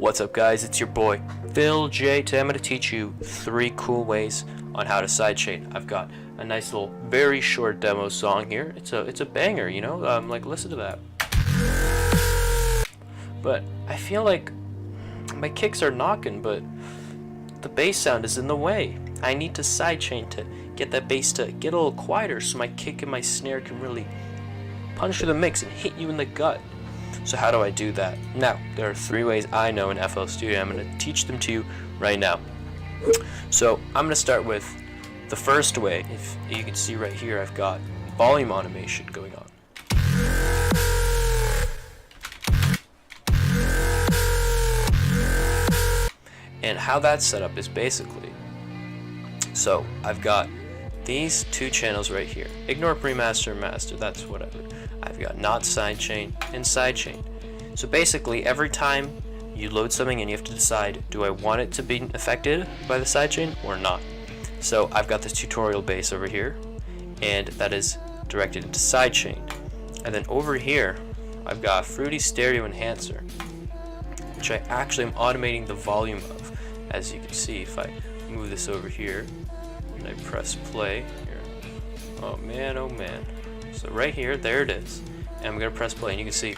What's up guys, it's your boy PHILLJAY. Today I'm going to teach you 3 cool ways on how to sidechain. I've got a nice little very short demo song here. It's a banger, you know, like listen to that. But I feel like my kicks are knocking, but the bass sound is in the way. I need to sidechain to get that bass to get a little quieter so my kick and my snare can really punch through the mix and hit you in the gut. So how do I do that? Now, there are 3 ways I know in FL Studio. I'm going to teach them to you right now. So I'm going to start with the first way. If you can see right here, I've got volume automation going on. And how that's set up is basically, so I've got these 2 channels right here. Ignore pre-master and master, that's whatever. I've got not sidechain and sidechain. So basically every time you load something and you have to decide, do I want it to be affected by the sidechain or not? So I've got this tutorial base over here, and that is directed into sidechain. And then over here I've got Fruity Stereo Enhancer, which I actually am automating the volume of. As you can see, if I move this over here and I press play here, oh man, so right here, there it is, and I'm gonna press play and you can see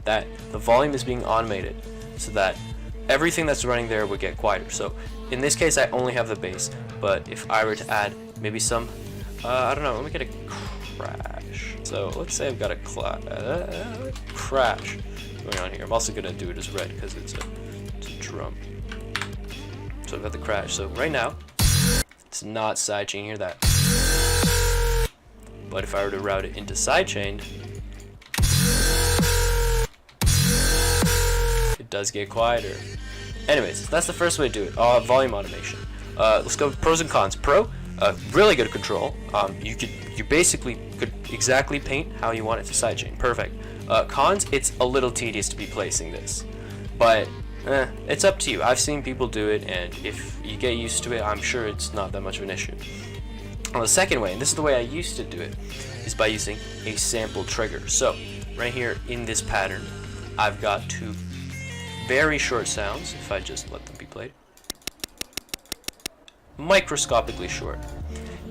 that the volume is being automated so that everything that's running there would get quieter. So in this case I only have the bass, but if I were to add maybe some I don't know, let me get a crash. So let's say I've got a crash going on here. I'm also gonna do it as red because it's a drum. So I've got the crash. So right now it's not sidechain, hear that? But if I were to route it into sidechain, it does get quieter. Anyways, that's the first way to do it. Volume automation. Let's go with pros and cons. Pro, really good control. You basically could exactly paint how you want it to sidechain. Perfect. Cons, it's a little tedious to be placing this, but it's up to you. I've seen people do it, and if you get used to it, I'm sure it's not that much of an issue. On the second way, and this is the way I used to do it, is by using a sample trigger. So right here in this pattern, I've got 2 very short sounds, if I just let them be played, microscopically short,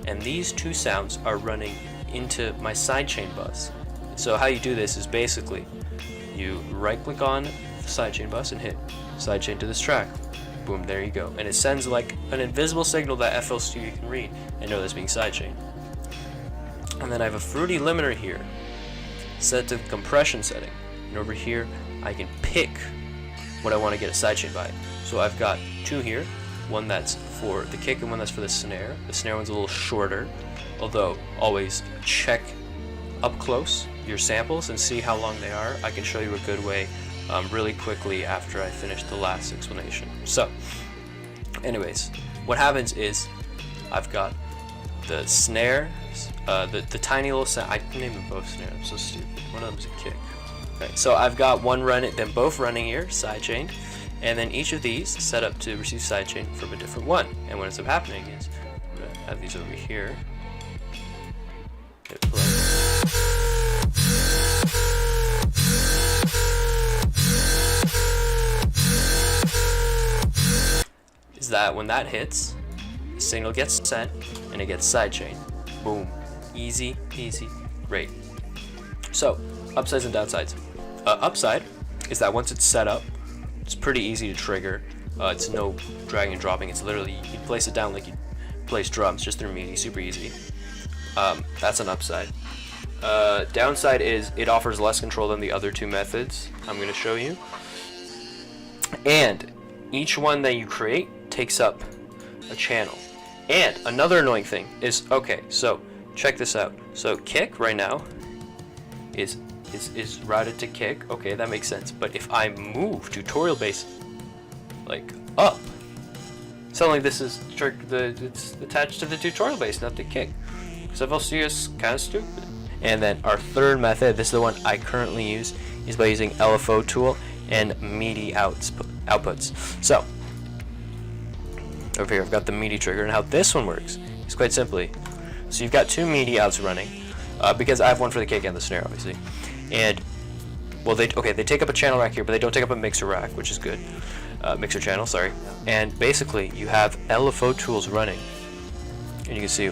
and these 2 sounds are running into my sidechain bus. So how you do this is basically you right click on the sidechain bus and hit sidechain to this track. Boom, there you go. And it sends like an invisible signal that FL Studio can read and know that's being sidechained. And then I have a Fruity limiter here set to the compression setting. And over here I can pick what I want to get a sidechain by. So I've got 2 here, one that's for the kick and one that's for the snare. The snare one's a little shorter, although always check up close your samples and see how long they are. I can show you a good way really quickly after I finish the last explanation. So anyways, what happens is I've got the snare, the tiny little sound. I can name them both snare, I'm so stupid. One of them's a kick. Okay, so I've got one running, then both running here, sidechained, and then each of these set up to receive sidechain from a different one. And what ends up happening is I'm gonna have these over here. Hit play. Is that when that hits, the signal gets sent and it gets sidechained. Boom. Easy peasy, great. So upsides and downsides. Upside is that once it's set up, it's pretty easy to trigger. It's no dragging and dropping. It's literally, you place it down like you place drums, just through MIDI, super easy. That's an upside. Downside is it offers less control than the other 2 methods I'm going to show you. And each one that you create takes up a channel. And another annoying thing is, okay, so check this out. So kick right now is routed to kick. Okay, that makes sense. But if I move tutorial bass like up, suddenly this is it's attached to the tutorial bass, not the kick. So FL Studio is kind of stupid. And then our third method, this is the one I currently use, is by using LFO tool and MIDI outputs. So over here I've got the MIDI trigger, and how this one works is quite simply, so you've got 2 MIDI outs running, because I have one for the kick and the snare obviously, and well, they take up a channel rack here, but they don't take up a mixer rack, which is good. Mixer channel, sorry. And basically, you have LFO tools running, and you can see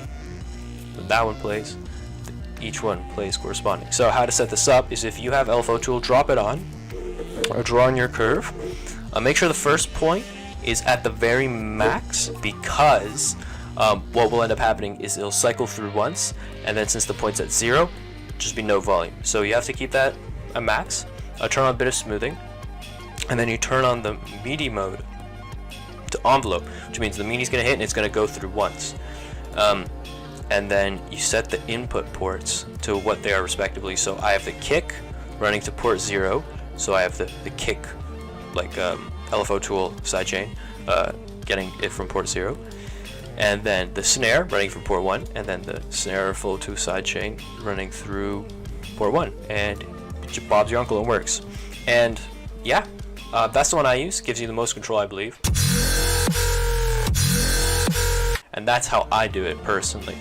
that one plays. Each one plays corresponding. So how to set this up is if you have LFO tool, drop it on, or draw on your curve. Make sure the first point is at the very max, because what will end up happening is it'll cycle through once, and then since the point's at 0, just be no volume. So you have to keep that a max. Turn on a bit of smoothing, and then you turn on the MIDI mode to envelope, which means the MIDI's gonna hit and it's gonna go through once. And then you set the input ports to what they are respectively. So I have the kick running to port 0, so I have the kick, like LFO tool sidechain, getting it from port 0, and then the snare running from port 1, and then the snare LFO tool sidechain running through port 1, and Bob's your uncle, and works. And yeah, that's the one I use. Gives you the most control, I believe, and that's how I do it personally.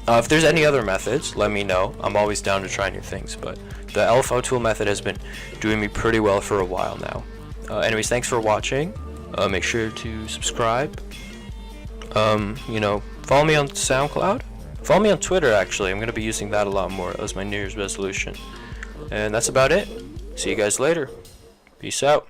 If there's any other methods, let me know. I'm always down to try new things, but the LFO tool method has been doing me pretty well for a while now. Anyways, thanks for watching. Make sure to subscribe. You know, follow me on SoundCloud. Follow me on Twitter, actually. I'm going to be using that a lot more. That was my New Year's resolution. And that's about it. See you guys later. Peace out.